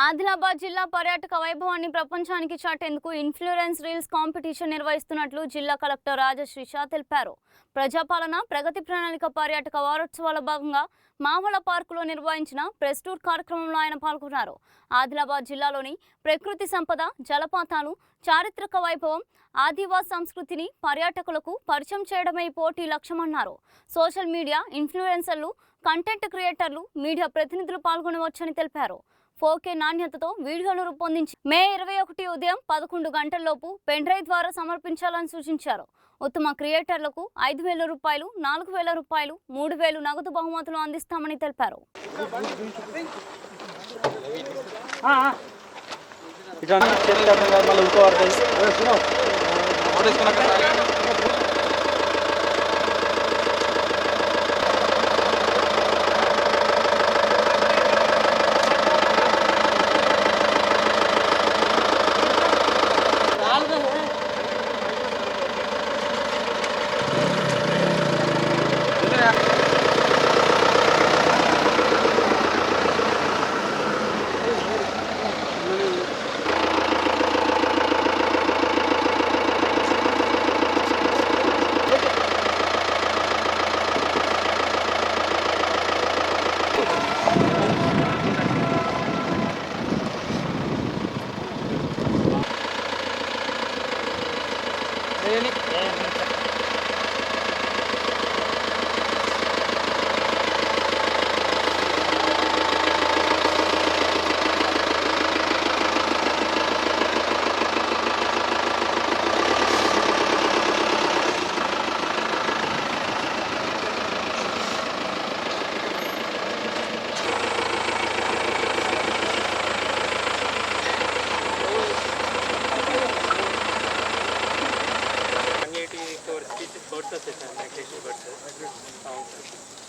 ఆదిలాబాద్ జిల్లా పర్యాటక వైభవాన్ని ప్రపంచానికి చాటేందుకు ఇన్ఫ్లుయెన్స్ రీల్స్ కాంపిటీషన్ నిర్వహిస్తున్నట్లు జిల్లా కలెక్టర్ రాజశ్రీ షా తెలిపారు. ప్రజాపాలన ప్రగతి ప్రణాళిక పర్యాటక వారోత్సవాల భాగంగా మావళ పార్కులో నిర్వహించిన ప్రెస్ టూర్ కార్యక్రమంలో ఆయన పాల్గొన్నారు. ఆదిలాబాద్ జిల్లాలోని ప్రకృతి సంపద, జలపాతాలు, చారిత్రక వైభవం, ఆదివాసీ సంస్కృతిని పర్యాటకులకు పరిచయం చేయడమే పోటీ లక్ష్యమన్నారు. సోషల్ మీడియా ఇన్ఫ్లుయెన్సర్లు, కంటెంట్ క్రియేటర్లు, మీడియా ప్రతినిధులు పాల్గొనవచ్చని తెలిపారు. 4K నాణ్యతతో వీడియోలు రూపొందించి మే 21 ఉదయం 11 గంటలలోపు పెన్డ్రైవ్ ద్వారా సమర్పించాలని సూచించారు. ఉత్తమ క్రియేటర్లకు 5,000 రూపాయలు, 4,000 రూపాయలు, 3,000 నగదు బహుమతులు అందిస్తామని తెలిపారు.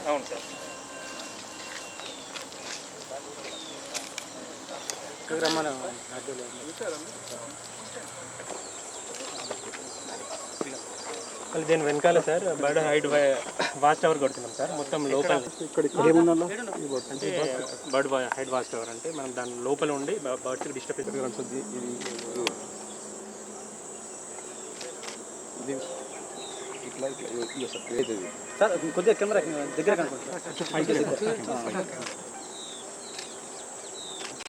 అవును సార్. దీని వెనకాల sir bird height watch tower కొడుతున్నాం సార్. మొత్తం లోపల అంటే బర్డ్ హైట్ వాచ్ టవర్ అంటే మనం దాని లోపల ఉండి బర్డ్స్కి డిస్టర్బెన్స్ సార్ కొద్దిగా కెమెరా దగ్గర కనుకుంటున్నాను.